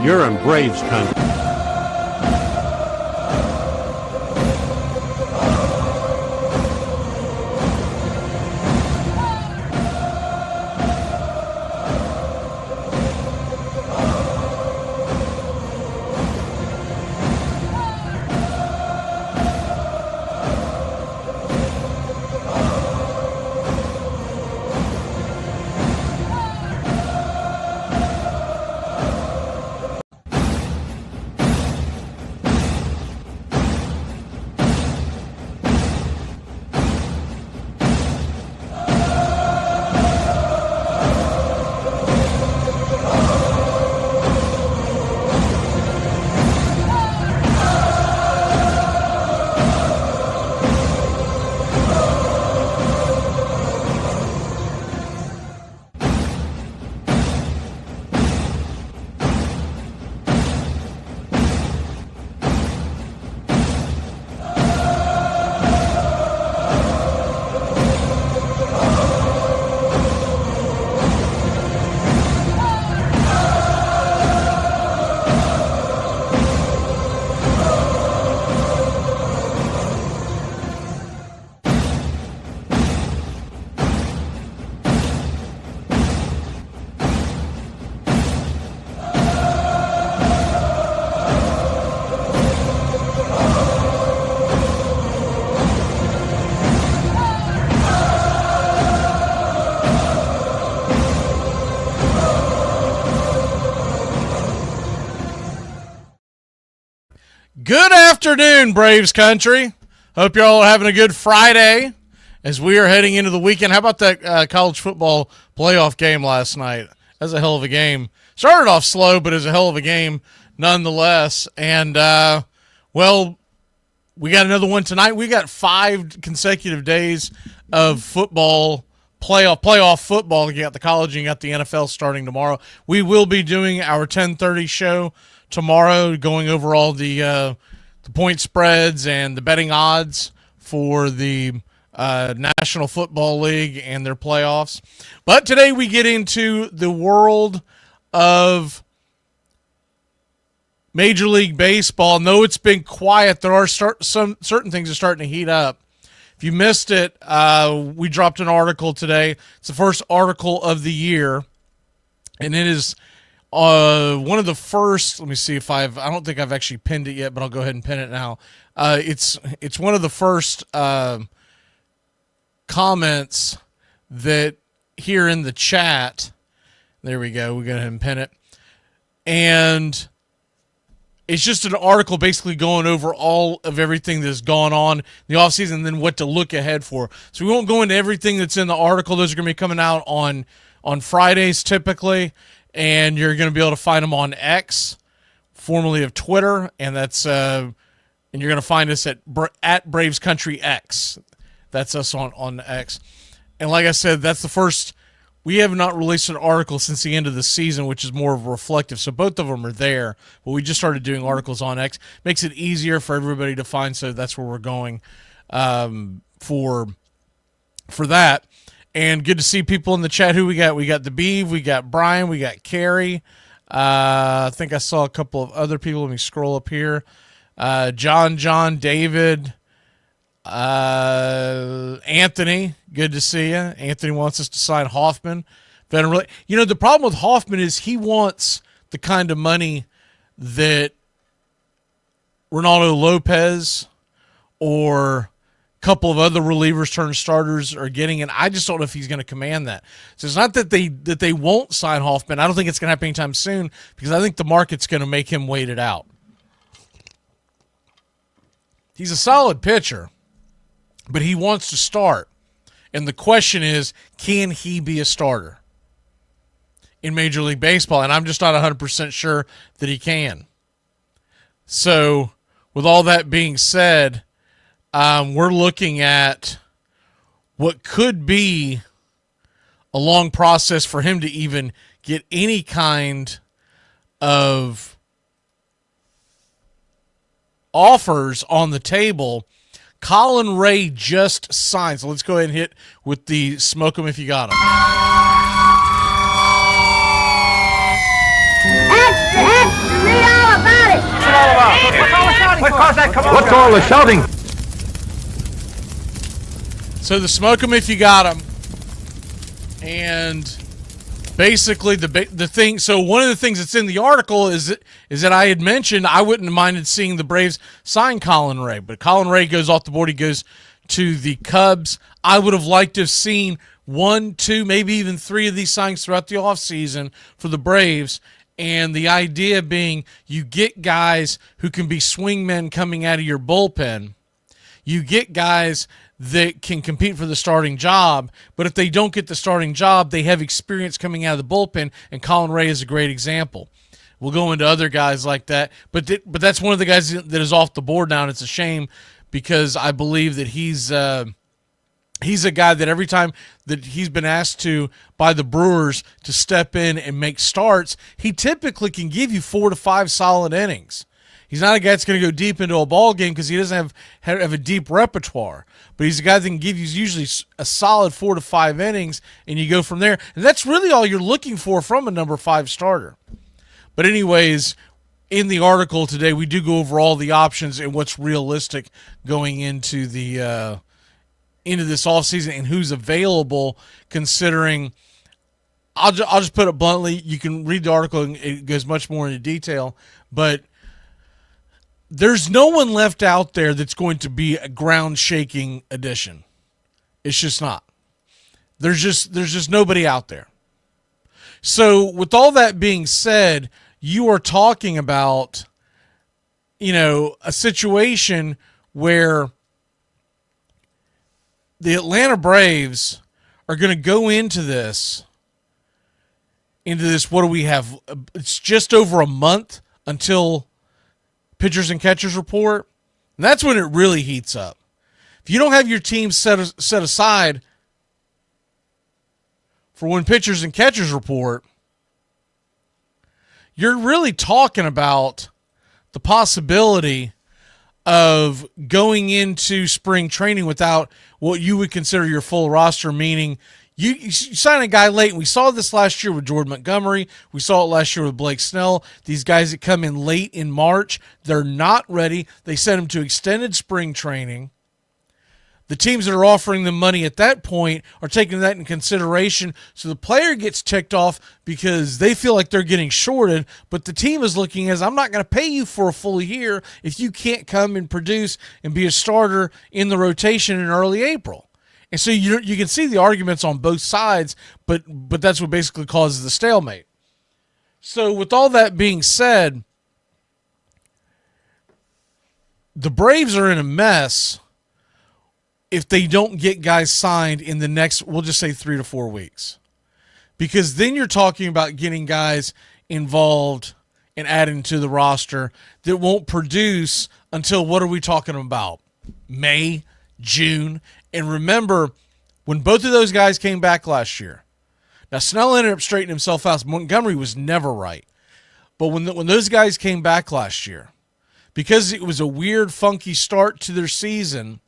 You're in Braves country. Good afternoon, Braves country. Hope you're all having a good Friday as we are heading into the weekend. How about that college football playoff game last night? That was a hell of a game. Started off slow, but it was a hell of a game nonetheless. And, well, we got another one tonight. We got 5 consecutive days of football, playoff football. You got the college and you got the NFL starting tomorrow. We will be doing our 10:30 show tomorrow, going over all the point spreads and the betting odds for the National Football League and their playoffs. But today we get into the world of Major League Baseball. Though it's been quiet, there are some certain things are starting to heat up. If you missed it, we dropped an article today. It's the first article of the year, and it is one of the first. Let me see if I don't think I've actually pinned it yet, but I'll go ahead and pin it now. It's one of the first comments that here in the chat. There we go. We go ahead and pin it, and it's just an article basically going over all of everything that's gone on in the offseason and then what to look ahead for. So we won't go into everything that's in the article. Those are going to be coming out on Fridays typically. And you're going to be able to find them on X, formerly of Twitter, and that's and you're going to find us at Braves Country X. That's us on X. And like I said, that's the first. We have not released an article since the end of the season, which is more of a reflective. So both of them are there, but we just started doing articles on X. Makes it easier for everybody to find. So that's where we're going for that. And good to see people in the chat. Who we got? We got the Beeve, we got Brian, we got Carrie. I think I saw a couple of other people. Let me scroll up here. John, David, Anthony. Good to see you. Anthony wants us to sign Hoffman. The problem with Hoffman is he wants the kind of money that Ronaldo Lopez or couple of other relievers turned starters are getting, and I just don't know if he's going to command that. So it's not that they won't sign Hoffman. I don't think it's going to happen anytime soon because I think the market's going to make him wait it out. He's a solid pitcher, but he wants to start. And the question is, can he be a starter in Major League Baseball? And I'm just not 100% sure that he can. So with all that being said, we're looking at what could be a long process for him to even get any kind of offers on the table. Colin Ray just signed. So let's go ahead and hit with the smoke 'em if you got 'em. Read all about it. What's it all about? What caused that commotion? What's all the shouting? So the smoke 'em if you got 'em. And basically the thing, so one of the things that's in the article is that I had mentioned I wouldn't have minded seeing the Braves sign Colin Ray, but Colin Ray goes off the board. He goes to the Cubs. I would have liked to have seen 1, 2, maybe even 3 of these signings throughout the offseason for the Braves. And the idea being you get guys who can be swingmen coming out of your bullpen. You get guys that can compete for the starting job, but if they don't get the starting job, they have experience coming out of the bullpen, and Colin Ray is a great example. We'll go into other guys like that, but that's one of the guys that is off the board now, and it's a shame because I believe that he's a guy that every time that he's been asked to by the Brewers to step in and make starts, he typically can give you 4 to 5 solid innings. He's not a guy that's going to go deep into a ball game because he doesn't have a deep repertoire. But he's a guy that can give you usually a solid 4 to 5 innings, and you go from there. And that's really all you're looking for from a number 5 starter. But anyways, in the article today, we do go over all the options and what's realistic going into the into this offseason and who's available, considering I'll just put it bluntly. You can read the article and it goes much more into detail, but there's no one left out there that's going to be a ground-shaking addition. It's just not. There's just nobody out there. So with all that being said, you are talking about, a situation where the Atlanta Braves are going to go into this, what do we have? It's just over a month until pitchers and catchers report. And that's when it really heats up. If you don't have your team set aside for when pitchers and catchers report, you're really talking about the possibility of going into spring training without what you would consider your full roster, meaning you sign a guy late, and we saw this last year with Jordan Montgomery. We saw it last year with Blake Snell. These guys that come in late in March, they're not ready. They send them to extended spring training. The teams that are offering them money at that point are taking that in consideration. So the player gets ticked off because they feel like they're getting shorted, but the team is looking as, I'm not going to pay you for a full year if you can't come and produce and be a starter in the rotation in early April. And so you can see the arguments on both sides, but that's what basically causes the stalemate. So with all that being said, the Braves are in a mess if they don't get guys signed in the next, we'll just say 3 to 4 weeks. Because then you're talking about getting guys involved and adding to the roster that won't produce until, what are we talking about? May, June. And remember, when both of those guys came back last year, now Snell ended up straightening himself out. Montgomery was never right. But when those guys came back last year, because it was a weird, funky start to their season,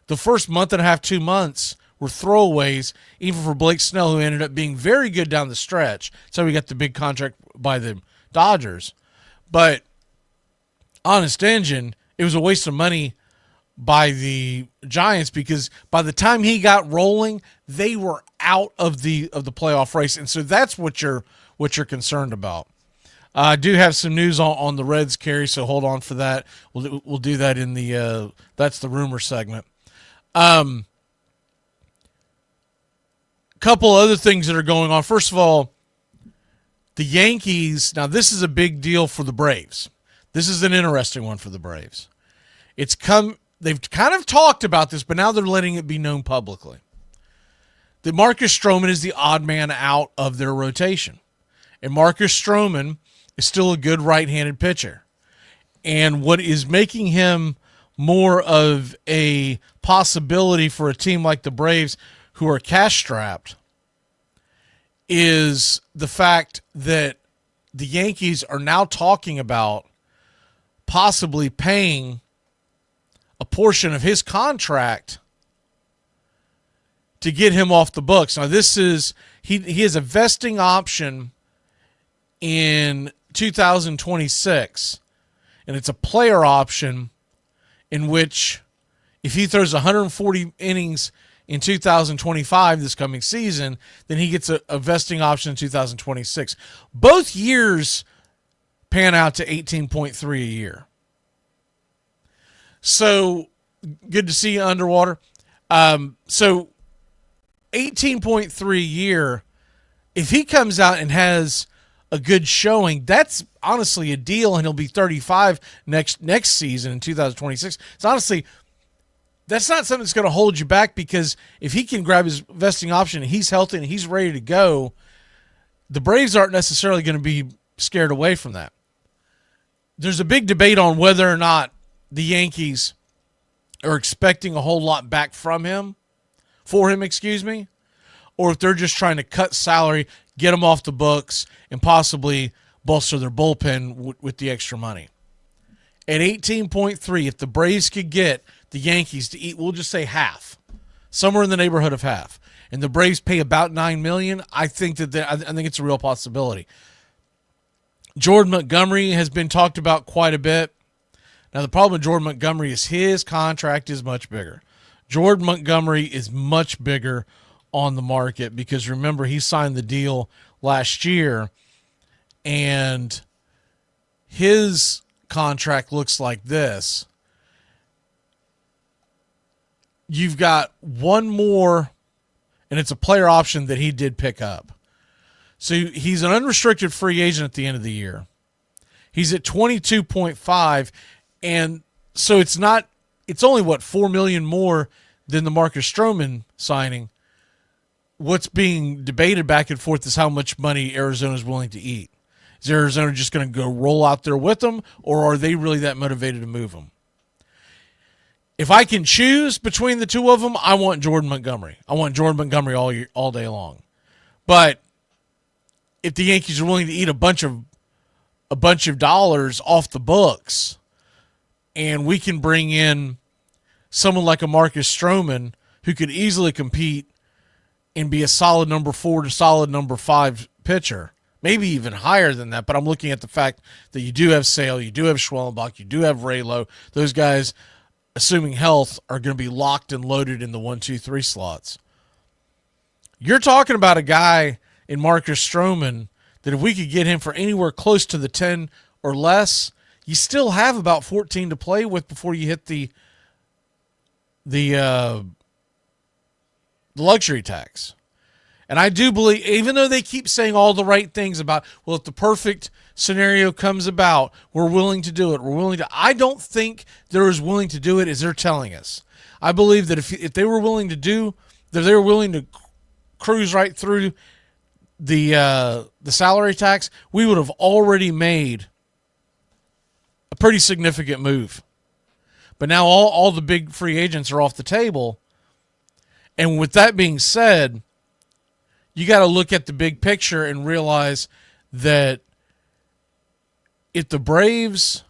the first month and a half, 2 months were throwaways, even for Blake Snell, who ended up being very good down the stretch. So we got the big contract by the Dodgers. But honest engine, it was a waste of money by the Giants because by the time he got rolling, they were out of the playoff race, and so that's what you're concerned about. I do have some news on the Reds, Kerry, so hold on for that. We'll do that in the that's the rumor segment. Couple other things that are going on. First of all, the Yankees, now this is a big deal for the Braves. This is an interesting one for the Braves. They've kind of talked about this, but now they're letting it be known publicly. That Marcus Stroman is the odd man out of their rotation. And Marcus Stroman is still a good right-handed pitcher. And what is making him more of a possibility for a team like the Braves who are cash-strapped is the fact that the Yankees are now talking about possibly paying a portion of his contract to get him off the books. Now, this is he has a vesting option in 2026, and it's a player option in which if he throws 140 innings in 2025, this coming season, then he gets a vesting option in 2026. Both years pan out to 18.3 a year. So good to see you underwater. So 18.3 a year, if he comes out and has a good showing, that's honestly a deal, and he'll be 35 next season in 2026. It's honestly, that's not something that's going to hold you back, because if he can grab his vesting option and he's healthy and he's ready to go, the Braves aren't necessarily going to be scared away from that. There's a big debate on whether or not the Yankees are expecting a whole lot back for him, or if they're just trying to cut salary, get him off the books, and possibly bolster their bullpen with the extra money. At 18.3, if the Braves could get the Yankees to eat, we'll just say half, somewhere in the neighborhood of half, and the Braves pay about $9 million, I think it's a real possibility. Jordan Montgomery has been talked about quite a bit. Now, the problem with Jordan Montgomery is his contract is much bigger. Jordan Montgomery is much bigger on the market because, remember, he signed the deal last year, and his contract looks like this. You've got one more, and it's a player option that he did pick up. So he's an unrestricted free agent at the end of the year. He's at 22.5, and so it's only $4 million more than the Marcus Stroman signing. What's being debated back and forth is how much money Arizona is willing to eat. Is Arizona just going to go roll out there with them, or are they really that motivated to move them? If I can choose between the two of them, I want Jordan Montgomery. I want Jordan Montgomery all day long. But if the Yankees are willing to eat a bunch of dollars off the books, and we can bring in someone like a Marcus Stroman who could easily compete and be a solid number 4 to solid number 5 pitcher, maybe even higher than that. But I'm looking at the fact that you do have Sale, you do have Schwellenbach, you do have Raylo. Those guys, assuming health, are going to be locked and loaded in the 1, 2, 3 slots. You're talking about a guy in Marcus Stroman that if we could get him for anywhere close to the 10 or less, you still have about 14 to play with before you hit the luxury tax. And I do believe, even though they keep saying all the right things about, well, if the perfect scenario comes about, we're willing to do it. I don't think they're as willing to do it as they're telling us. I believe that if they were willing to cruise right through the salary tax, we would have already made a pretty significant move. But now all the big free agents are off the table. And with that being said, you got to look at the big picture and realize that if the Braves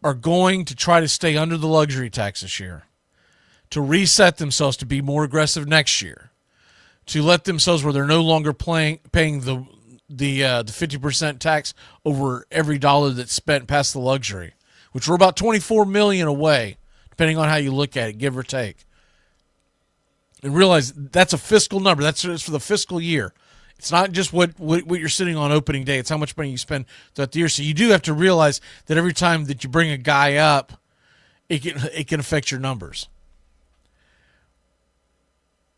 are going to try to stay under the luxury tax this year, to reset themselves to be more aggressive next year, to let themselves where they're no longer paying the 50% tax over every dollar that's spent past the luxury, which we're about $24 million away, depending on how you look at it, give or take. And realize that's a fiscal number. That's for the fiscal year. It's not just what you're sitting on opening day. It's how much money you spend throughout the year. So you do have to realize that every time that you bring a guy up, it can affect your numbers.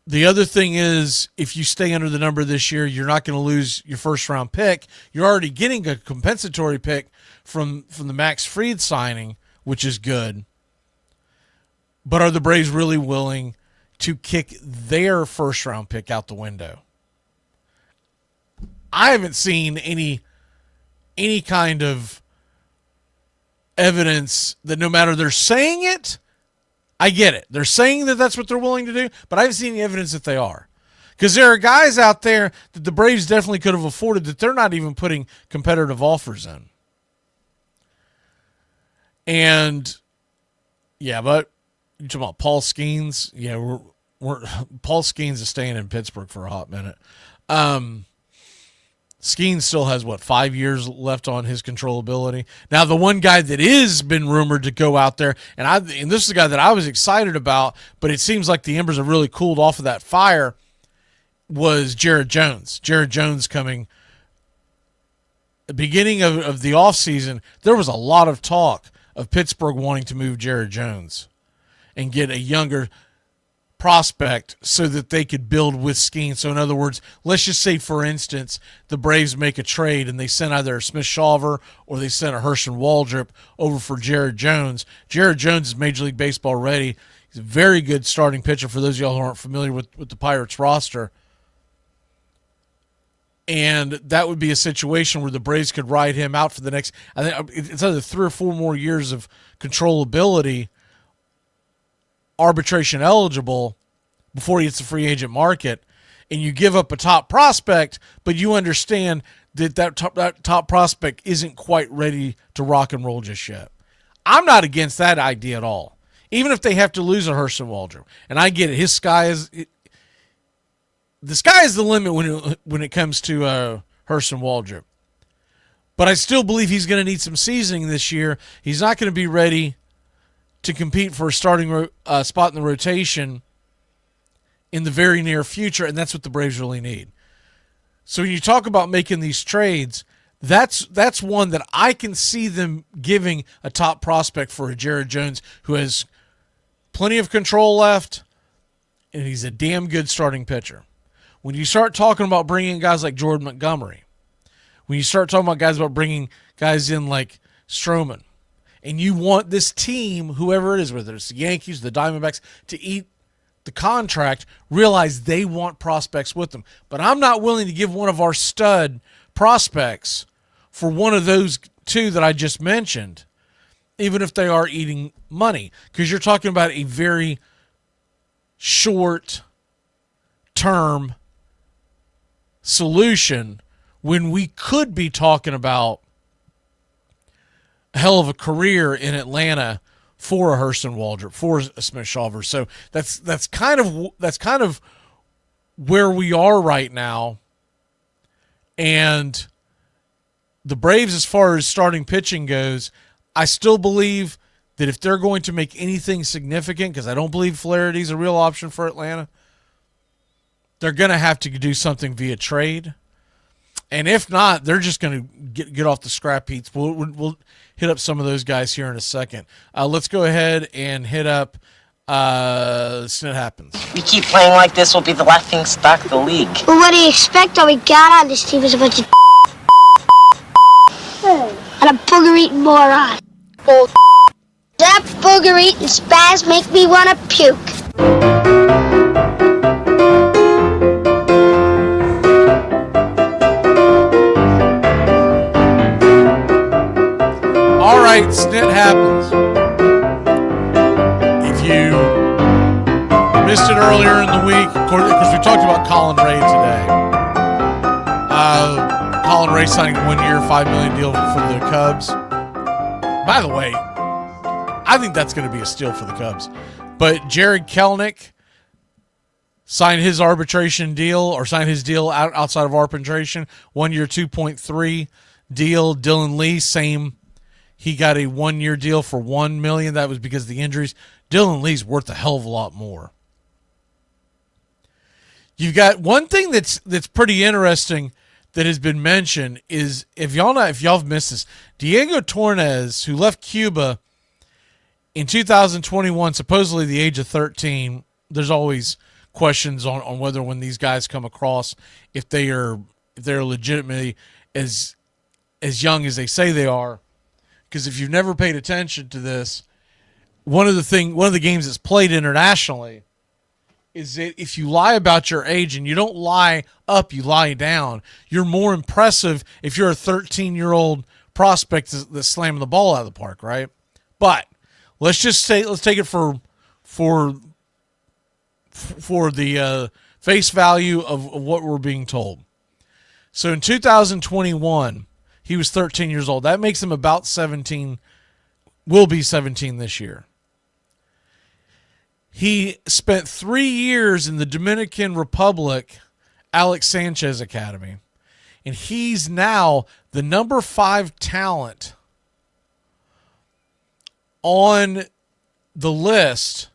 The other thing is, if you stay under the number this year, you're not going to lose your first-round pick. You're already getting a compensatory pick from the Max Fried signing, which is good. But are the Braves really willing to kick their first-round pick out the window? I haven't seen any kind of evidence that, no matter they're saying it, I get it. They're saying that that's what they're willing to do, but I haven't seen any evidence that they are. Because there are guys out there that the Braves definitely could have afforded that they're not even putting competitive offers in. And, yeah, but you're talking about Paul Skeens. Yeah, we're Paul Skeens is staying in Pittsburgh for a hot minute. Skeens still has, 5 years left on his controllability. Now, the one guy that is been rumored to go out there, and this is a guy that I was excited about, but it seems like the embers have really cooled off of that fire, was Jared Jones. Jared Jones coming. The beginning of the offseason, there was a lot of talk of Pittsburgh wanting to move Jared Jones and get a younger prospect so that they could build with Skeen. So in other words, let's just say, for instance, the Braves make a trade and they send either a Smith-Shawver or they send a Herschel Waldrop over for Jared Jones. Jared Jones is Major League Baseball ready. He's a very good starting pitcher for those of y'all who aren't familiar with the Pirates roster. And that would be a situation where the Braves could ride him out for the next, I think it's either 3 or 4 more years of controllability, arbitration eligible, before he hits the free agent market. And you give up a top prospect, but you understand that top prospect isn't quite ready to rock and roll just yet. I'm not against that idea at all, even if they have to lose a Herschel Waldrop. And I get it. The sky is the limit when it comes to Herschel Waldrop. But I still believe he's going to need some seasoning this year. He's not going to be ready to compete for a starting spot in the rotation in the very near future, and that's what the Braves really need. So when you talk about making these trades, that's one that I can see them giving a top prospect for a Jared Jones who has plenty of control left, and he's a damn good starting pitcher. When you start talking about bringing guys like Jordan Montgomery, when you start talking about bringing guys in like Stroman, and you want this team, whoever it is, whether it's the Yankees, the Diamondbacks, to eat the contract, realize they want prospects with them. But I'm not willing to give one of our stud prospects for one of those two that I just mentioned, even if they are eating money, because you're talking about a very short-term solution when we could be talking about a hell of a career in Atlanta for a Herschel Waldrop, for a Smith-Shawver. So that's kind of where we are right now. And the Braves, as far as starting pitching goes, I still believe that if they're going to make anything significant, because I don't believe Flaherty's a real option for Atlanta, they're going to have to do something via trade. And if not, they're just going to get off the scrap heaps. We'll hit up some of those guys here in a second. Let's go ahead and hit up SNIT Happens. We keep playing like this, we'll be the laughing stock of the league. Well, what do you expect? All we got on this team is a bunch of and a booger-eating moron. Bull. That booger-eating spaz make me want to puke. All right, SNIT Happens. If you missed it earlier in the week, of course we talked about Colin Ray today. Colin Ray signing a 1-year, $5 million deal for the Cubs. By the way, I think that's going to be a steal for the Cubs. But Jared Kelenic signed his arbitration deal, or signed his deal outside of arbitration, 1-year, $2.3 deal. Dylan Lee, same. He got a 1-year deal for $1 million. That was because of the injuries. Dylan Lee's worth a hell of a lot more. You've got one thing that's pretty interesting that has been mentioned is, if y'all have missed this, Diego Torres, who left Cuba in 2021, supposedly the age of 13. There's always questions on whether when these guys come across, if they're legitimately as young as they say they are. Because if you've never paid attention to this, one of the games that's played internationally is that if you lie about your age and you don't lie up, you lie down, you're more impressive if you're a 13-year-old prospect that's slamming the ball out of the park, right? But let's take it for the face value of what we're being told. So in 2021, he was 13 years old. That makes him about 17, will be 17 this year. He spent 3 years in the Dominican Republic Alex Sanchez Academy, and he's now the number 5 talent on the list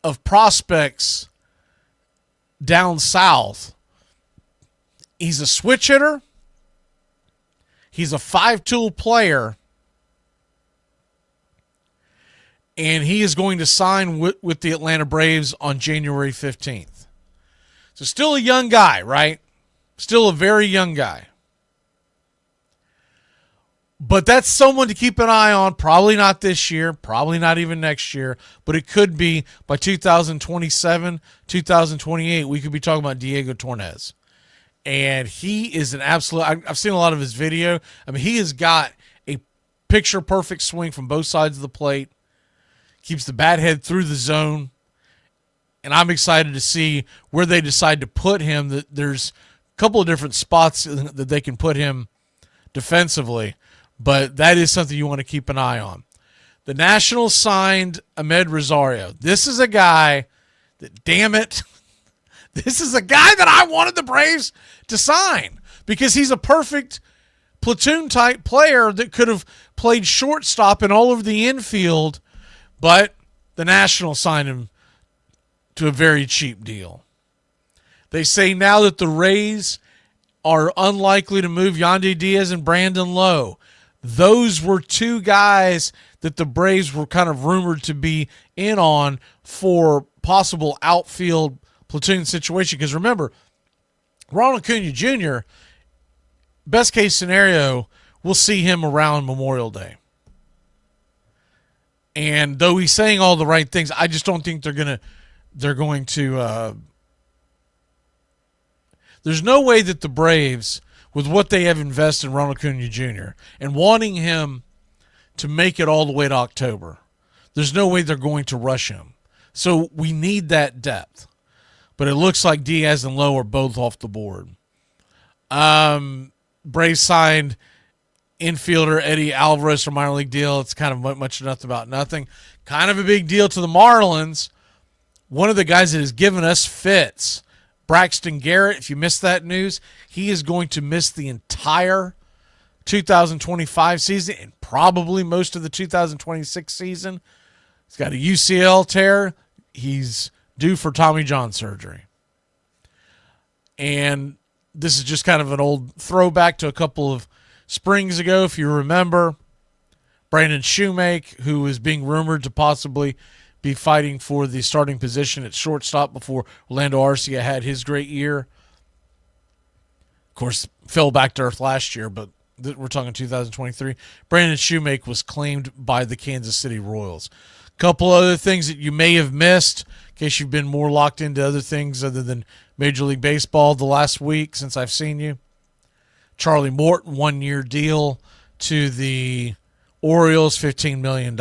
of prospects down south. He's a switch hitter. He's a 5-tool player. And he is going to sign with the Atlanta Braves on January 15th. So still a young guy, right? Still a very young guy. But that's someone to keep an eye on. Probably not this year. Probably not even next year. But it could be by 2027, 2028. We could be talking about Diego Torres. And he is an absolute... I've seen a lot of his video. I mean, he has got a picture-perfect swing from both sides of the plate. Keeps the bat head through the zone. And I'm excited to see where they decide to put him. There's a couple of different spots that they can put him defensively. But that is something you want to keep an eye on. The Nationals signed Ahmed Rosario. This is a guy that, damn it, this is a guy that I wanted the Braves to sign. Because he's a perfect platoon-type player that could have played shortstop and all over the infield. But the Nationals signed him to a very cheap deal. They say now that the Rays are unlikely to move Yandy Diaz and Brandon Lowe. Those were 2 guys that the Braves were kind of rumored to be in on for possible outfield platoon situation. Because remember, Ronald Acuna Jr., best case scenario, we'll see him around Memorial Day. And though he's saying all the right things, I just don't think they're going to. There's no way that the Braves, with what they have invested in Ronald Acuna Jr. and wanting him to make it all the way to October, there's no way they're going to rush him. So we need that depth. But it looks like Diaz and Lowe are both off the board. Braves signed infielder Eddie Alvarez from minor league deal. It's kind of much nothing about nothing. Kind of a big deal to the Marlins. One of the guys that has given us fits, Braxton Garrett. If you missed that news, he is going to miss the entire 2025 season and probably most of the 2026 season. He's got a UCL tear. He's due for Tommy John surgery. And this is just kind of an old throwback to a couple of springs ago, if you remember. Brandon Shoemake, who is being rumored to possibly be fighting for the starting position at shortstop before Orlando Arcia had his great year. Of course, fell back to earth last year, but we're talking 2023. Brandon Shoemake was claimed by the Kansas City Royals. A couple other things that you may have missed, in case you've been more locked into other things other than Major League Baseball the last week since I've seen you. Charlie Morton, 1-year deal to the Orioles, $15 million.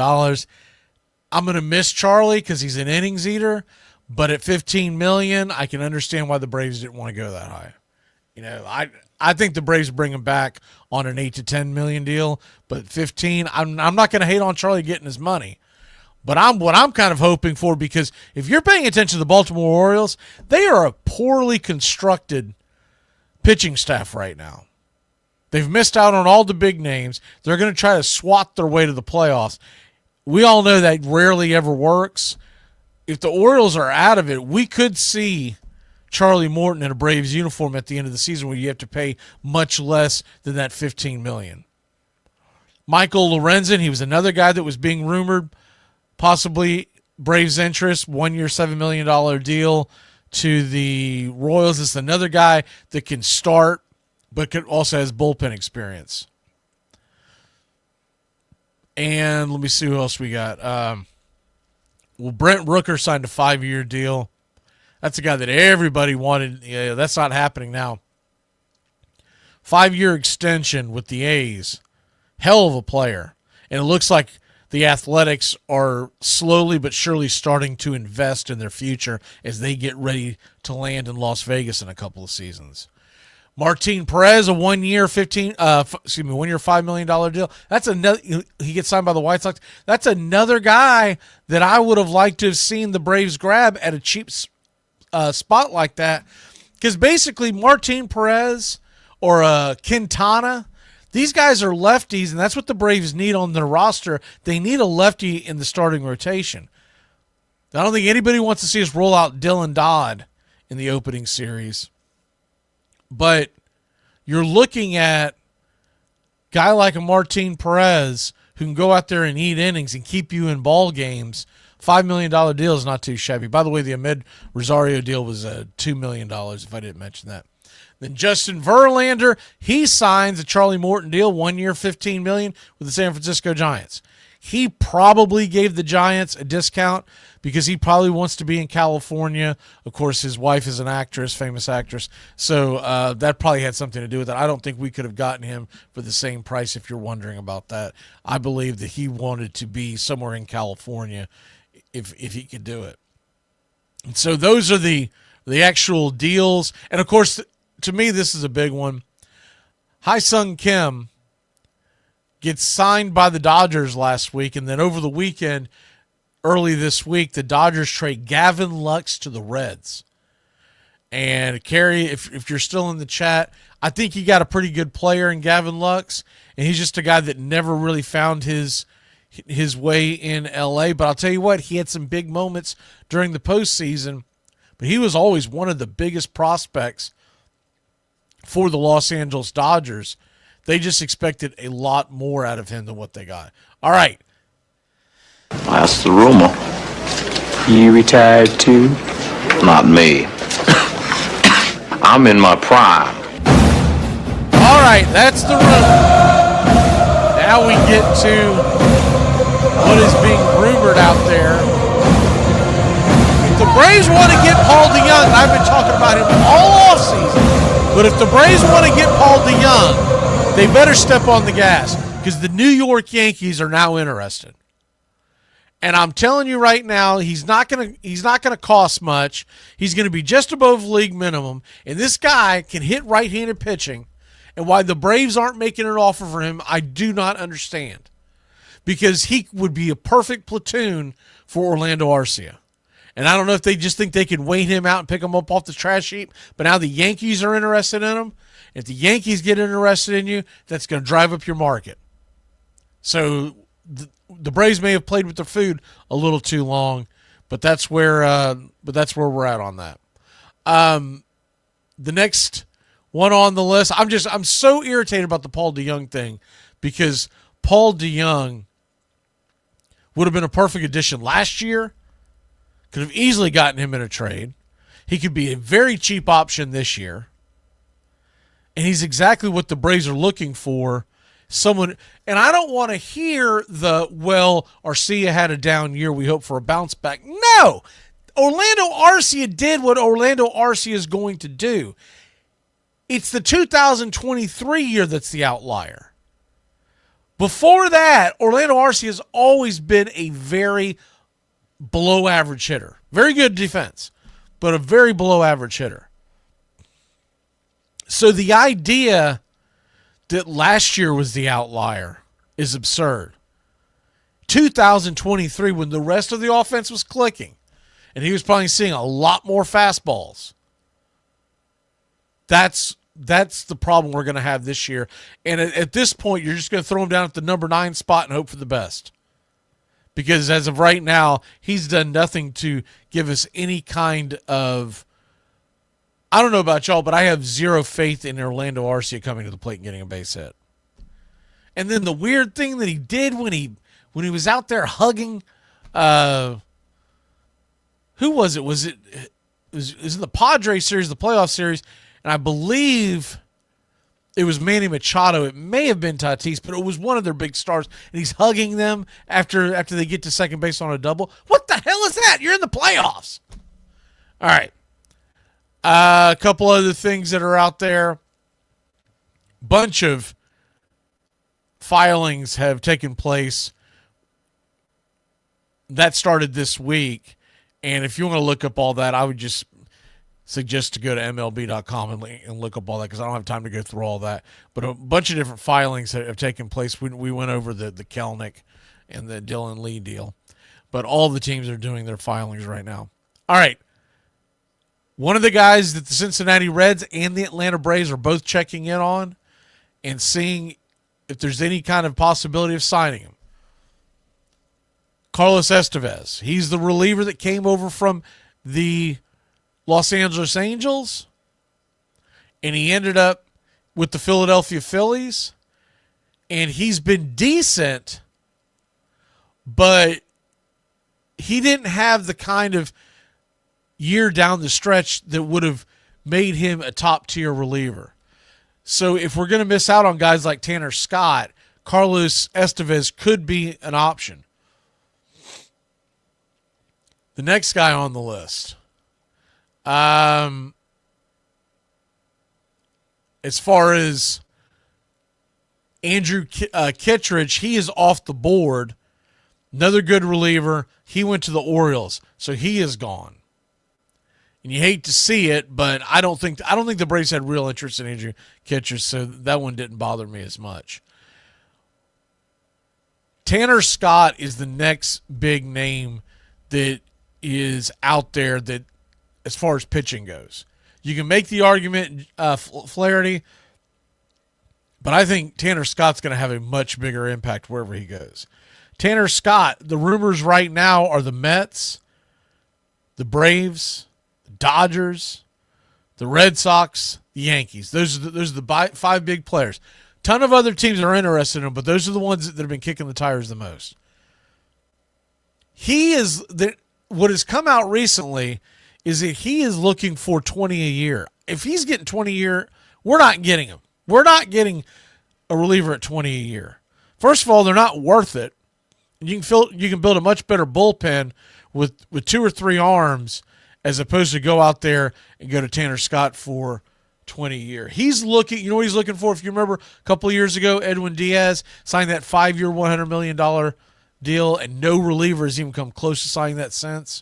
I'm going to miss Charlie because he's an innings eater, but at $15 million, I can understand why the Braves didn't want to go that high. You know, I think the Braves bring him back on an $8 to $10 million deal, but 15, I'm not going to hate on Charlie getting his money. But what I'm kind of hoping for, because if you're paying attention to the Baltimore Orioles, they are a poorly constructed pitching staff right now. They've missed out on all the big names. They're going to try to swat their way to the playoffs. We all know that rarely ever works. If the Orioles are out of it, we could see Charlie Morton in a Braves uniform at the end of the season where you have to pay much less than that $15 million. Michael Lorenzen, he was another guy that was being rumored possibly Braves interest, 1 year, $7 million deal to the Royals. It's another guy that can start, but also has bullpen experience. And let me see who else we got. Brent Rooker signed a 5-year deal. That's a guy that everybody wanted. Yeah, that's not happening now. 5-year extension with the A's. Hell of a player. And it looks like the Athletics are slowly but surely starting to invest in their future as they get ready to land in Las Vegas in a couple of seasons. Martin Perez, a 1 year, $5 million deal. That's another. He gets signed by the White Sox. That's another guy that I would have liked to have seen the Braves grab at a cheap spot like that, because basically Martin Perez or Quintana, these guys are lefties, and that's what the Braves need on their roster. They need a lefty in the starting rotation. I don't think anybody wants to see us roll out Dylan Dodd in the opening series. But you're looking at a guy like a Martin Perez who can go out there and eat innings and keep you in ball games. $5 million deal is not too shabby. By the way, the Ahmed Rosario deal was $2 million, if I didn't mention that. Then Justin Verlander, he signs a Charlie Morton deal, 1 year, $15 million with the San Francisco Giants. He probably gave the Giants a discount because he probably wants to be in California. Of course, his wife is an actress, famous actress. So that probably had something to do with it. I don't think we could have gotten him for the same price if you're wondering about that. I believe that he wanted to be somewhere in California if he could do it. And so those are the actual deals. And, of course, to me, this is a big one. Hai-Sung Kim gets signed by the Dodgers last week, and then over the weekend, early this week, the Dodgers trade Gavin Lux to the Reds. And Kerry, if you're still in the chat, I think you got a pretty good player in Gavin Lux, and he's just a guy that never really found his way in L.A. But I'll tell you what, he had some big moments during the postseason, but he was always one of the biggest prospects for the Los Angeles Dodgers. They just expected a lot more out of him than what they got. All right. That's the rumor. You retired too? Not me. I'm in my prime. All right, that's the rumor. Now we get to what is being rumored out there. If the Braves want to get Paul DeYoung, I've been talking about him all offseason, but if the Braves want to get Paul DeYoung, they better step on the gas, because the New York Yankees are now interested. And I'm telling you right now, he's not gonna cost much. He's going to be just above league minimum, and this guy can hit right-handed pitching. And why the Braves aren't making an offer for him, I do not understand. Because he would be a perfect platoon for Orlando Arcia. And I don't know if they just think they can wait him out and pick him up off the trash heap, but now the Yankees are interested in him. If the Yankees get interested in you, that's going to drive up your market. So the Braves may have played with their food a little too long, but that's where we're at on that. The next one on the list, I'm so irritated about the Paul DeYoung thing, because Paul DeYoung would have been a perfect addition last year. Could have easily gotten him in a trade. He could be a very cheap option this year. And he's exactly what the Braves are looking for. Someone, and I don't want to hear Arcia had a down year, we hope for a bounce back. No! Orlando Arcia did what Orlando Arcia is going to do. It's the 2023 year that's the outlier. Before that, Orlando Arcia has always been a very below average hitter. Very good defense, but a very below average hitter. So the idea that last year was the outlier is absurd. 2023, when the rest of the offense was clicking, and he was probably seeing a lot more fastballs, that's the problem we're going to have this year. And at this point, you're just going to throw him down at the number 9 spot and hope for the best. Because as of right now, he's done nothing to give us any kind of, I don't know about y'all, but I have zero faith in Orlando Arcia coming to the plate and getting a base hit. And then the weird thing that he did when he was out there hugging who was it? Was it in the Padres series, the playoff series, and I believe it was Manny Machado. It may have been Tatis, but it was one of their big stars, and he's hugging them after they get to second base on a double. What the hell is that? You're in the playoffs. All right. A couple other things that are out there. Bunch of filings have taken place. That started this week. And if you want to look up all that, I would just suggest to go to MLB.com and look up all that because I don't have time to go through all that. But a bunch of different filings have taken place. We went over the Kelnick and the Dylan Lee deal. But all the teams are doing their filings right now. All right. One of the guys that the Cincinnati Reds and the Atlanta Braves are both checking in on and seeing if there's any kind of possibility of signing him. Carlos Estevez. He's the reliever that came over from the Los Angeles Angels, and he ended up with the Philadelphia Phillies, and he's been decent, but he didn't have the kind of year down the stretch that would have made him a top-tier reliever. So if we're going to miss out on guys like Tanner Scott, Carlos Estevez could be an option. The next guy on the list, as far as Andrew Kittredge, he is off the board. Another good reliever. He went to the Orioles, so he is gone. And you hate to see it, but I don't think the Braves had real interest in Andrew Kittredge, so that one didn't bother me as much. Tanner Scott is the next big name that is out there that, as far as pitching goes, you can make the argument, Flaherty, but I think Tanner Scott's going to have a much bigger impact wherever he goes. Tanner Scott, the rumors right now are the Mets, the Braves, the Dodgers, the Red Sox, the Yankees. Those are the five big players. Ton of other teams are interested in him, but those are the ones that have been kicking the tires the most. What has come out recently is that he is looking for 20 a year. If he's getting 20 a year, we're not getting him. We're not getting a reliever at 20 a year. First of all, they're not worth it. You can build a much better bullpen with 2 or 3 arms as opposed to go out there and go to Tanner Scott for 20 a year. He's looking, you know what he's looking for? If you remember a couple of years ago, Edwin Diaz signed that 5-year, $100 million deal, and no reliever has even come close to signing that since.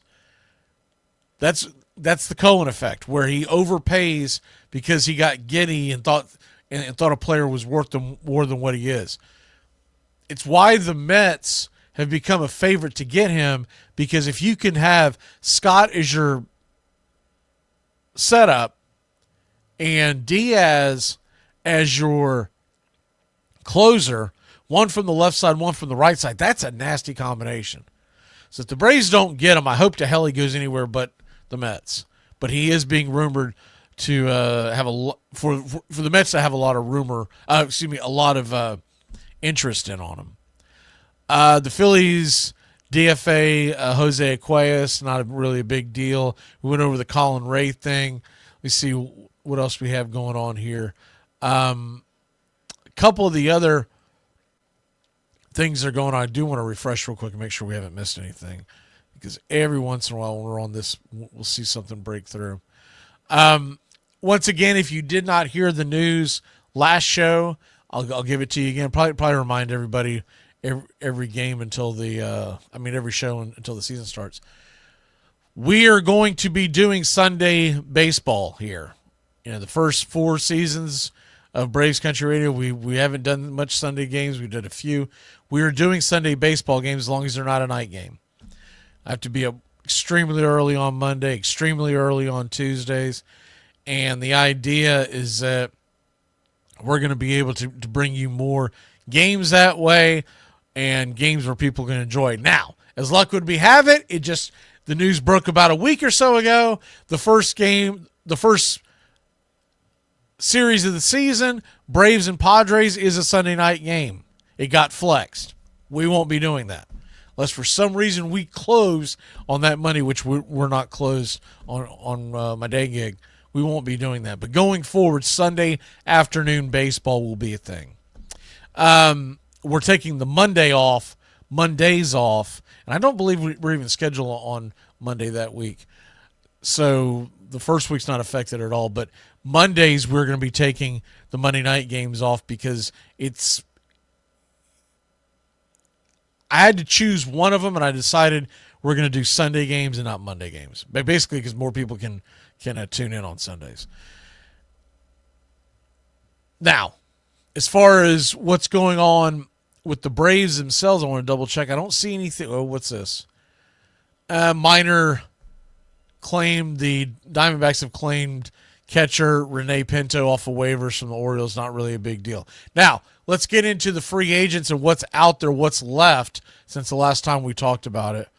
That's the Cohen effect, where he overpays because he got giddy and thought a player was worth more than what he is. It's why the Mets have become a favorite to get him, because if you can have Scott as your setup and Diaz as your closer, one from the left side, one from the right side, that's a nasty combination. So if the Braves don't get him, I hope to hell he goes anywhere but the Mets. But he is being rumored to have for the Mets to have a lot of a lot of interest on him. The Phillies DFA Jose Acuñas, not really a big deal. We went over the Colin Ray thing. Let's see what else we have going on here. A couple of the other things that are going on, I do want to refresh real quick and make sure we haven't missed anything, because every once in a while when we're on this, we'll see something break through. Once again, if you did not hear the news last show, I'll give it to you again. Probably remind everybody every game until every show until the season starts. We are going to be doing Sunday baseball here. The first 4 seasons of Braves Country Radio, we haven't done much Sunday games. We did a few. We are doing Sunday baseball games as long as they're not a night game. I have to be up extremely early on Monday, extremely early on Tuesdays. And the idea is that we're going to be able to bring you more games that way, and games where people can enjoy. Now, as luck would have it, the news broke about a week or so ago. The first series of the season, Braves and Padres, is a Sunday night game. It got flexed. We won't be doing that. unless for some reason we close on that Monday, which we're not closed on my day gig. We won't be doing that. But going forward, Sunday afternoon baseball will be a thing. We're taking the Mondays off, and I don't believe we're even scheduled on Monday that week. So the first week's not affected at all. But Mondays, we're going to be taking the Monday night games off because I had to choose one of them, and I decided we're going to do Sunday games and not Monday games. Basically, because more people can tune in on Sundays. Now, as far as what's going on with the Braves themselves, I want to double check. I don't see anything. Oh, what's this? Minor claim. The Diamondbacks have claimed catcher Rene Pinto off of waivers from the Orioles. Not really a big deal. Now, let's get into the free agents and what's out there, what's left since the last time we talked about it.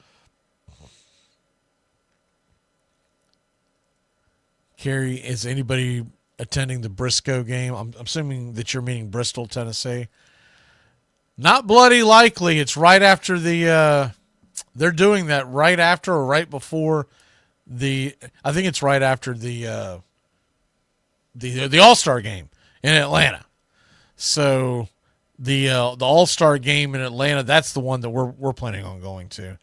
Carrie, is anybody attending the Briscoe game? I'm assuming that you're meaning Bristol, Tennessee. Not bloody likely. It's right after they're doing that right after or right before I think it's right after the All-Star game in Atlanta. So the All-Star game in Atlanta, that's the one that we're planning on going to.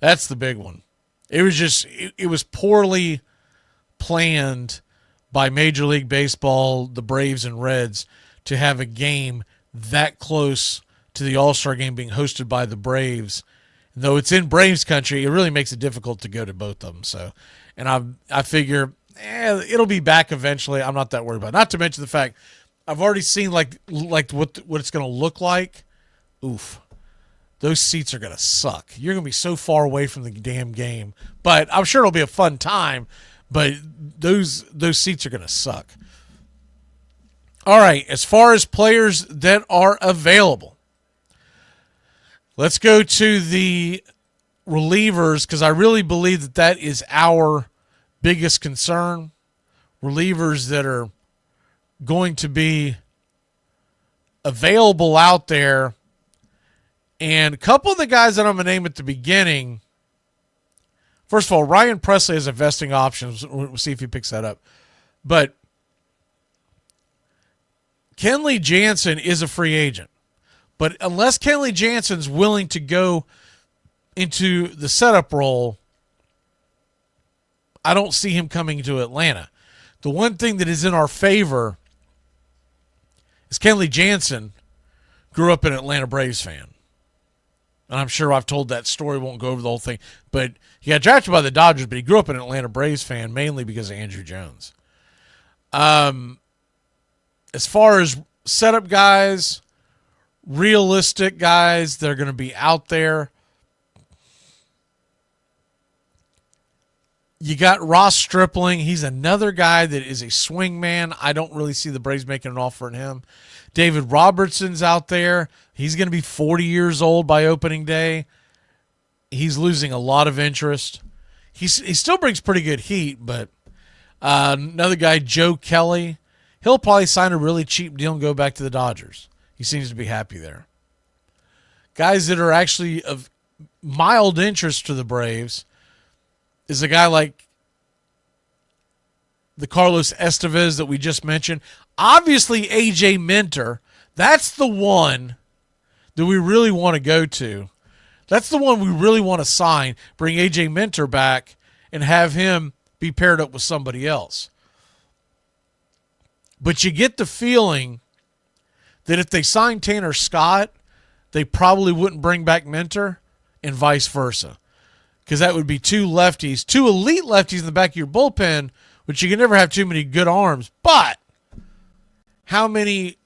That's the big one. It was poorly planned by Major League Baseball, the Braves and Reds, to have a game that close to the All-Star game being hosted by the Braves. Though it's in Braves country, it really makes it difficult to go to both of them. So, and I figure it'll be back eventually. I'm not that worried about it. Not to mention the fact I've already seen like what it's going to look like. Oof. Those seats are going to suck. You're going to be so far away from the damn game. But I'm sure it'll be a fun time. But those seats are going to suck. All right, as far as players that are available, let's go to the relievers because I really believe that is our biggest concern. Relievers that are going to be available out there. And a couple of the guys that I'm going to name at the beginning. First of all, Ryan Presley has a vesting option. We'll see if he picks that up. But Kenley Jansen is a free agent. But unless Kenley Jansen's willing to go into the setup role, I don't see him coming to Atlanta. The one thing that is in our favor is Kenley Jansen grew up an Atlanta Braves fan. And I'm sure I've told that story, won't go over the whole thing. But he got drafted by the Dodgers, but he grew up an Atlanta Braves fan, mainly because of Andrew Jones. As far as setup guys, realistic guys that are going to be out there, you got Ross Stripling. He's another guy that is a swing man. I don't really see the Braves making an offer on him. David Robertson's out there. He's going to be 40 years old by opening day. He's losing a lot of interest. He still brings pretty good heat, but another guy, Joe Kelly, he'll probably sign a really cheap deal and go back to the Dodgers. He seems to be happy there. Guys that are actually of mild interest to the Braves is a guy like the Carlos Estevez that we just mentioned. Obviously, A.J. Minter, that's the one that we really want to go to. That's the one we really want to sign, bring A.J. Minter back, and have him be paired up with somebody else. But you get the feeling that if they sign Tanner Scott, they probably wouldn't bring back Minter, and vice versa. Because that would be two lefties, two elite lefties in the back of your bullpen, which you can never have too many good arms. But how many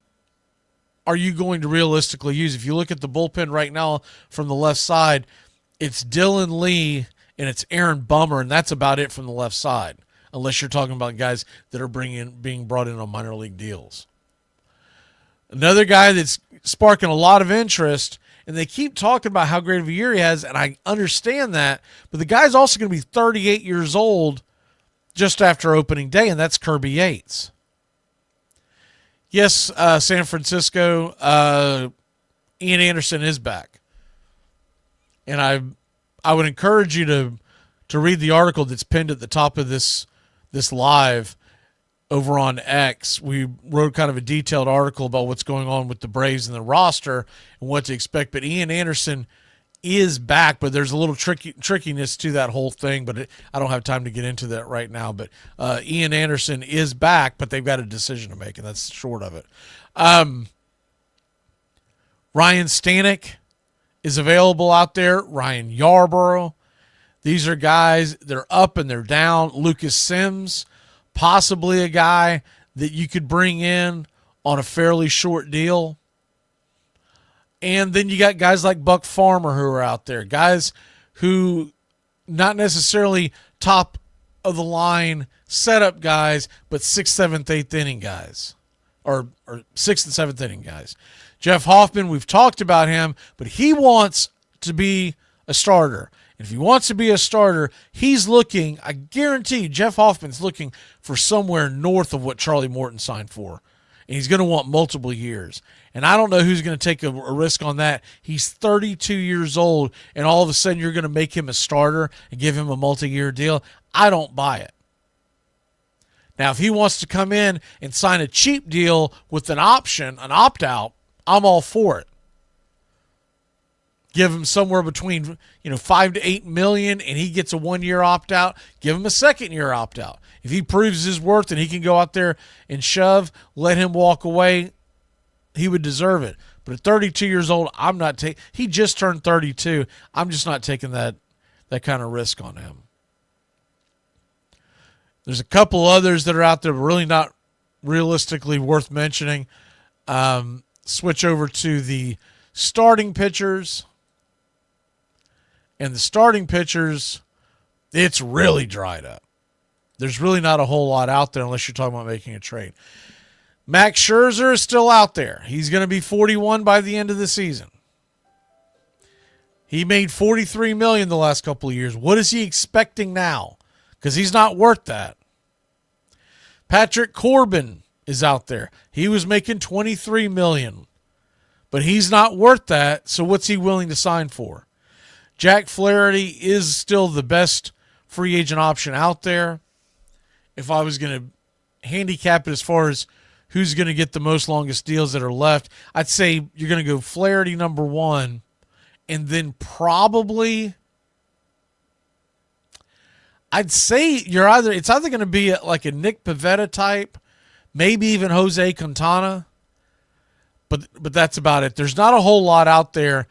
are you going to realistically use? If you look at the bullpen right now from the left side, it's Dylan Lee and it's Aaron Bummer, and that's about it from the left side, unless you're talking about guys that are being brought in on minor league deals. Another guy that's sparking a lot of interest, and they keep talking about how great of a year he has, and I understand that, but the guy's also going to be 38 years old just after opening day, and that's Kirby Yates. Yes, San Francisco, Ian Anderson is back. and I would encourage you to read the article that's pinned at the top of this live over on X. We wrote kind of a detailed article about what's going on with the Braves and the roster and what to expect. But Ian Anderson is back, but there's a little trickiness to that whole thing. But I don't have time to get into that right now. But Ian Anderson is back, but they've got a decision to make, and that's short of it. Ryan Stanek is available out there. Ryan Yarborough. These are guys, they're up and they're down. Lucas Sims, possibly a guy that you could bring in on a fairly short deal. And then you got guys like Buck Farmer who are out there. Guys who not necessarily top of the line setup guys, but 6th, 7th, 8th inning guys. Or 6th and 7th inning guys. Jeff Hoffman, we've talked about him, but he wants to be a starter. And if he wants to be a starter, he's looking, I guarantee you, Jeff Hoffman's looking for somewhere north of what Charlie Morton signed for. And he's going to want multiple years. And I don't know who's going to take a risk on that. He's 32 years old, and all of a sudden you're going to make him a starter and give him a multi-year deal. I don't buy it. Now, if he wants to come in and sign a cheap deal with an option, an opt-out, I'm all for it. Give him somewhere between, $5 to $8 million, and he gets a 1-year opt-out. Give him a 2nd-year opt-out. If he proves his worth and he can go out there and shove, let him walk away. He would deserve it. But at 32 years old, I'm not taking. He just turned 32. I'm just not taking that kind of risk on him. There's a couple others that are out there, really not realistically worth mentioning. Switch over to the starting pitchers. And the starting pitchers, it's really dried up. There's really not a whole lot out there unless you're talking about making a trade. Max Scherzer is still out there. He's going to be 41 by the end of the season. He made $43 million the last couple of years. What is he expecting now? Because he's not worth that. Patrick Corbin is out there. He was making $23 million. But he's not worth that, so what's he willing to sign for? Jack Flaherty is still the best free agent option out there. If I was going to handicap it as far as who's going to get the most longest deals that are left, I'd say you're going to go Flaherty number 1, and then probably I'd say it's either going to be like a Nick Pivetta type, maybe even Jose Quintana, but that's about it. There's not a whole lot out there.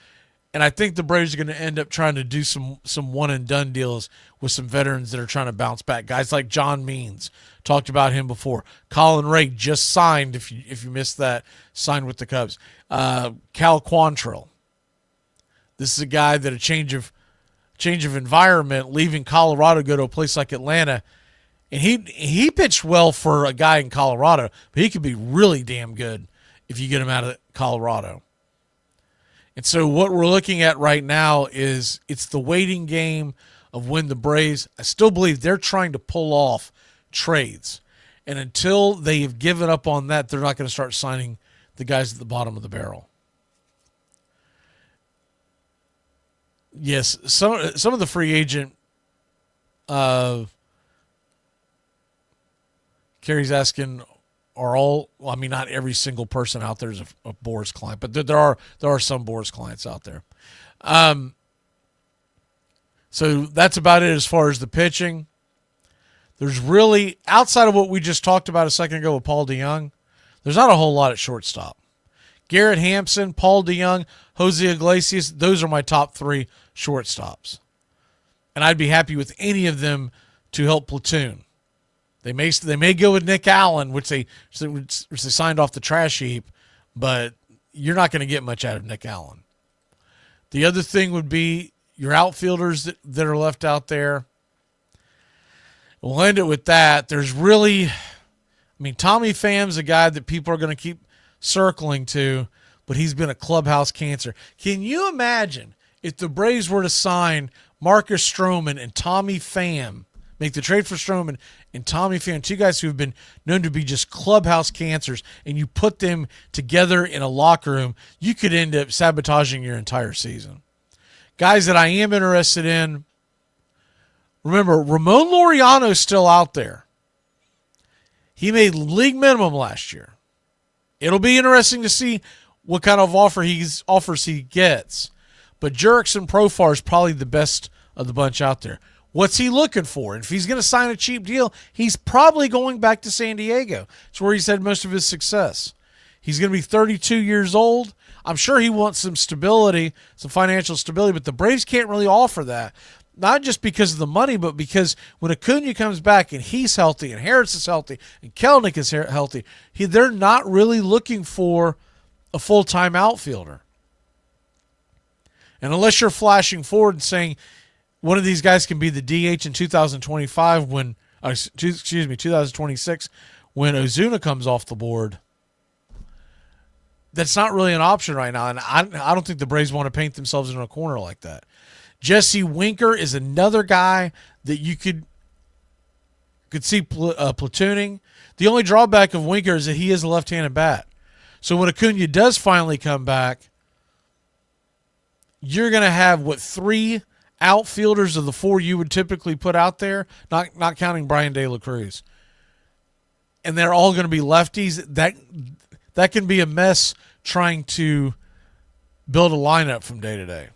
And I think the Braves are going to end up trying to do some one-and-done deals with some veterans that are trying to bounce back. Guys like John Means, talked about him before. Colin Ray just signed, if you missed that, signed with the Cubs. Cal Quantrill. This is a guy that a change of environment, leaving Colorado, go to a place like Atlanta. And he pitched well for a guy in Colorado, but he could be really damn good if you get him out of Colorado. And so what we're looking at right now is it's the waiting game of when the Braves, I still believe they're trying to pull off trades. And until they have given up on that, they're not going to start signing the guys at the bottom of the barrel. Yes, some of the free agent, Carrie's asking, not every single person out there is a Boras client, but there are some Boras clients out there. So that's about it as far as the pitching. There's really, outside of what we just talked about a second ago with Paul DeJong, there's not a whole lot at shortstop. Garrett Hampson, Paul DeJong, Jose Iglesias, those are my top 3 shortstops. And I'd be happy with any of them to help platoon. They may go with Nick Allen, which they signed off the trash heap, but you're not going to get much out of Nick Allen. The other thing would be your outfielders that are left out there. We'll end it with that. There's really, Tommy Pham's a guy that people are going to keep circling to, but he's been a clubhouse cancer. Can you imagine if the Braves were to sign Marcus Stroman and Tommy Pham, make the trade for Stroman and Tommy Pham, 2 guys who have been known to be just clubhouse cancers, and you put them together in a locker room, you could end up sabotaging your entire season. Guys that I am interested in, remember, Ramon Laureano's still out there. He made league minimum last year. It'll be interesting to see what kind of offers he gets. But Jurickson Profar is probably the best of the bunch out there. What's he looking for? And if he's going to sign a cheap deal, he's probably going back to San Diego. It's where he's had most of his success. He's going to be 32 years old. I'm sure he wants some stability, some financial stability, but the Braves can't really offer that. Not just because of the money, but because when Acuna comes back and he's healthy and Harris is healthy and Kelenic is healthy, they're not really looking for a full-time outfielder. And unless you're flashing forward and saying one of these guys can be the DH in 2025 2026 when Ozuna comes off the board, that's not really an option right now. And I don't think the Braves want to paint themselves in a corner like that. Jesse Winker is another guy that you could see platooning. The only drawback of Winker is that he is a left-handed bat. So when Acuna does finally come back, you're going to have, 3 outfielders of the 4 you would typically put out there, not counting Brian De La Cruz. And they're all going to be lefties. That can be a mess trying to build a lineup from day to day.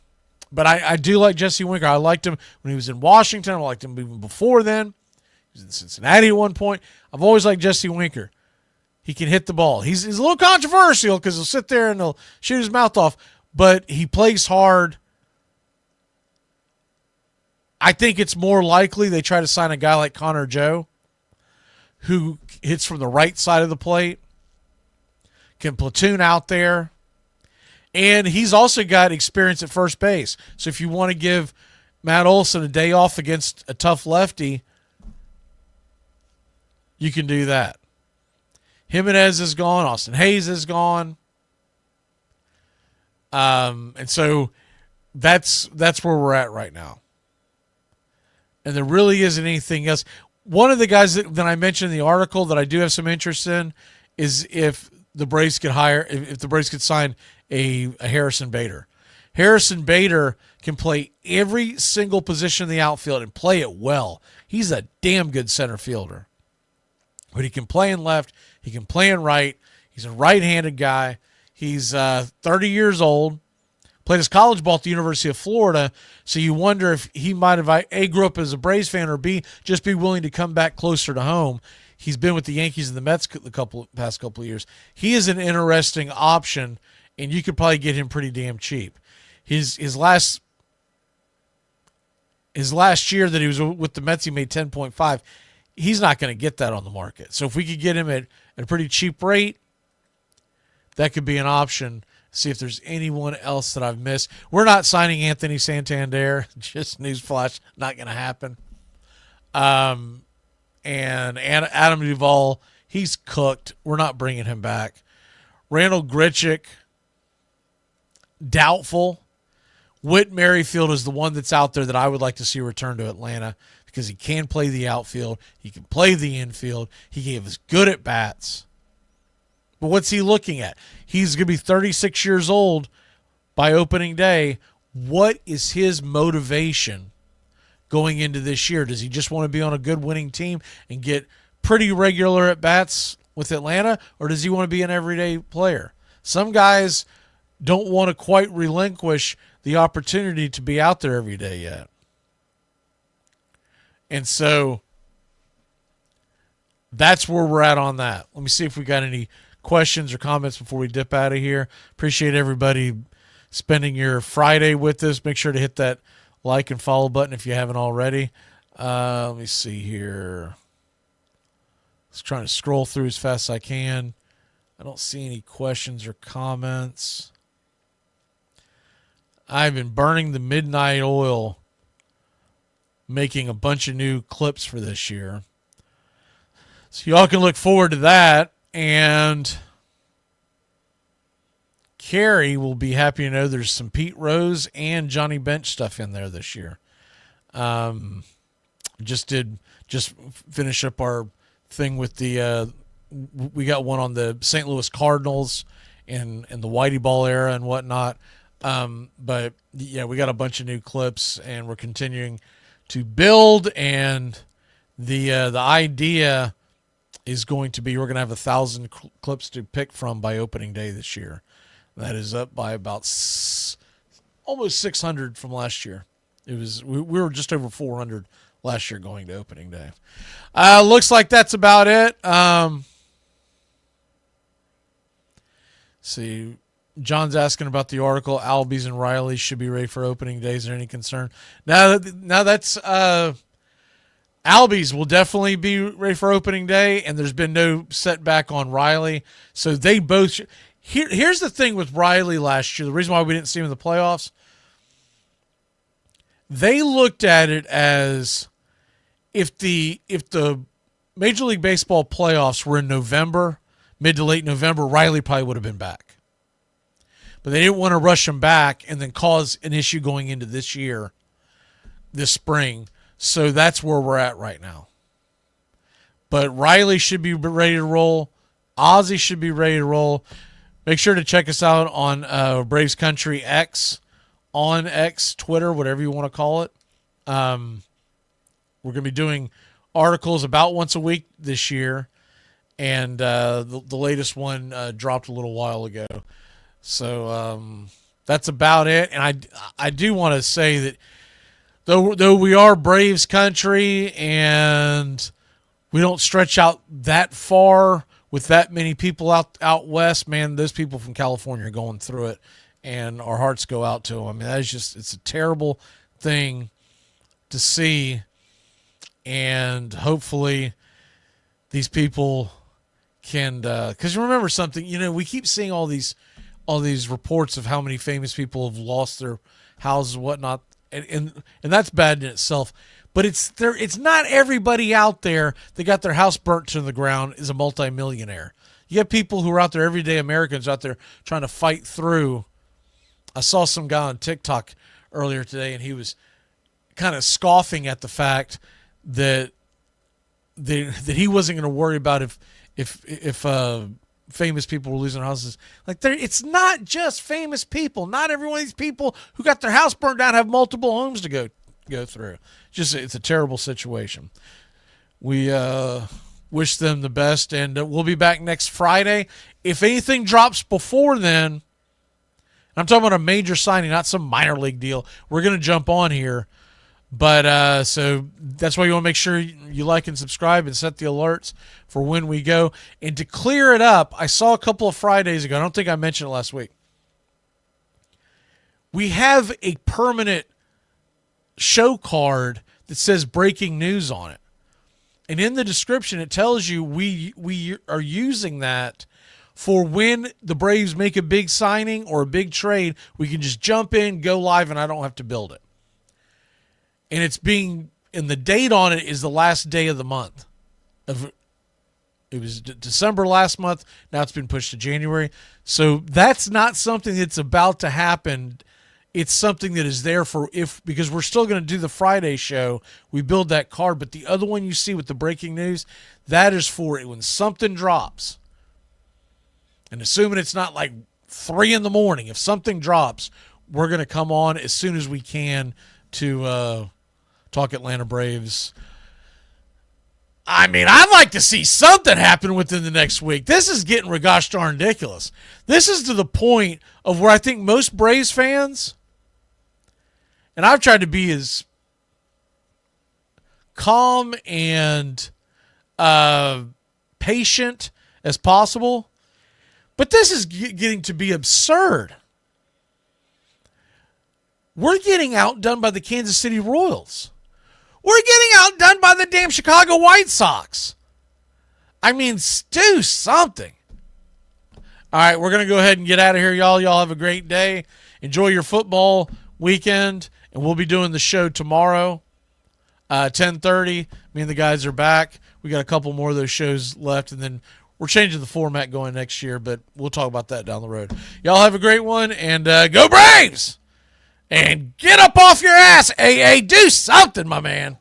But I do like Jesse Winker. I liked him when he was in Washington. I liked him even before then. He was in Cincinnati at one point. I've always liked Jesse Winker. He can hit the ball. He's a little controversial because he'll sit there and he'll shoot his mouth off, but he plays hard. I think it's more likely they try to sign a guy like Connor Joe, who hits from the right side of the plate, can platoon out there, and he's also got experience at first base. So if you want to give Matt Olson a day off against a tough lefty, you can do that. Jimenez is gone. Austin Hayes is gone. And so that's where we're at right now. And there really isn't anything else. One of the guys that I mentioned in the article that I do have some interest in is if the Braves could sign a Harrison Bader. Harrison Bader can play every single position in the outfield and play it well. He's a damn good center fielder. But he can play in left. He can play in right. He's a right-handed guy. He's 30 years old. Played his college ball at the University of Florida. So you wonder if he might have, A, grew up as a Braves fan, or B, just be willing to come back closer to home. He's been with the Yankees and the Mets the past couple of years. He is an interesting option, and you could probably get him pretty damn cheap. His last year that he was with the Mets, he made 10.5. He's not going to get that on the market. So if we could get him at a pretty cheap rate, that could be an option. See if there's anyone else that I've missed. We're not signing Anthony Santander. Just newsflash, not going to happen. And Adam Duvall, he's cooked. We're not bringing him back. Randall Grichuk, doubtful. Whit Merrifield is the one that's out there that I would like to see return to Atlanta because he can play the outfield. He can play the infield. He gave us good at bats. But what's he looking at? He's going to be 36 years old by opening day. What is his motivation going into this year? Does he just want to be on a good winning team and get pretty regular at bats with Atlanta, or does he want to be an everyday player? Some guys don't want to quite relinquish the opportunity to be out there every day yet. And so that's where we're at on that. Let me see if we got any questions or comments before we dip out of here. Appreciate everybody spending your Friday with us. Make sure to hit that like and follow button if you haven't already. Let me see here. Just trying to scroll through as fast as I can. I don't see any questions or comments. I've been burning the midnight oil, making a bunch of new clips for this year. So y'all can look forward to that. And Carrie will be happy to know there's some Pete Rose and Johnny Bench stuff in there this year. Just finish up our thing with the we got one on the St. Louis Cardinals and the Whitey Ball era and whatnot. But yeah, we got a bunch of new clips, and we're continuing to build. And the idea is going to be we're going to have 1,000 clips to pick from by opening day this year. That is up by about almost 600 from last year. We were just over 400 last year going to opening day. Looks like that's about it. See, John's asking about the article. Albies and Riley should be ready for opening day. Is there any concern? Now that's Albies will definitely be ready for opening day, and there's been no setback on Riley. So they both. Here's the thing with Riley last year. The reason why we didn't see him in the playoffs. They looked at it as if the Major League Baseball playoffs were in November, mid to late November, Riley probably would have been back. But they didn't want to rush him back and then cause an issue going into this year, this spring. So that's where we're at right now. But Riley should be ready to roll. Ozzy should be ready to roll. Make sure to check us out on Braves Country X, on X, Twitter, whatever you want to call it. We're going to be doing articles about once a week this year. And the latest one dropped a little while ago. So that's about it. And I do want to say that though we are Braves country and we don't stretch out that far with that many people out west, man, those people from California are going through it, and our hearts go out to them. I mean, it's a terrible thing to see, and hopefully these people can, because remember something, we keep seeing all these reports of how many famous people have lost their houses and whatnot, and that's bad in itself. But it's not everybody out there that got their house burnt to the ground is a multimillionaire. You have people who are out there, everyday Americans out there trying to fight through. I saw some guy on TikTok earlier today, and he was kind of scoffing at the fact that he wasn't going to worry about if famous people were losing their houses. Like, it's not just famous people. Not every one of these people who got their house burnt down have multiple homes to go through. It's a terrible situation. We wish them the best, and we'll be back next Friday. If anything drops before then, I'm talking about a major signing, not some minor league deal, we're going to jump on here. But so that's why you want to make sure you like and subscribe and set the alerts for when we go. And to clear it up, I saw a couple of Fridays ago, I don't think I mentioned it last week, we have a permanent show card that says breaking news on it. And in the description, it tells you we are using that for when the Braves make a big signing or a big trade, we can just jump in, go live, and I don't have to build it. And the date on it is the last day of the month. It was December last month. Now it's been pushed to January. So that's not something that's about to happen. It's something that is there because we're still going to do the Friday show. We build that card, but the other one you see with the breaking news, that is for it when something drops. And assuming it's not like 3 a.m, if something drops, we're going to come on as soon as we can to talk Atlanta Braves. I mean, I'd like to see something happen within the next week. This is getting gosh darn ridiculous. This is to the point of where I think most Braves fans, and I've tried to be as calm and patient as possible, but this is getting to be absurd. We're getting outdone by the Kansas City Royals. We're getting outdone by the damn Chicago White Sox. I mean, do something. All right, we're going to go ahead and get out of here, y'all. Y'all have a great day. Enjoy your football weekend, and we'll be doing the show tomorrow, 10:30. Me and the guys are back. We got a couple more of those shows left, and then we're changing the format going next year, but we'll talk about that down the road. Y'all have a great one, and go Braves! And get up off your ass, AA. Do something, my man.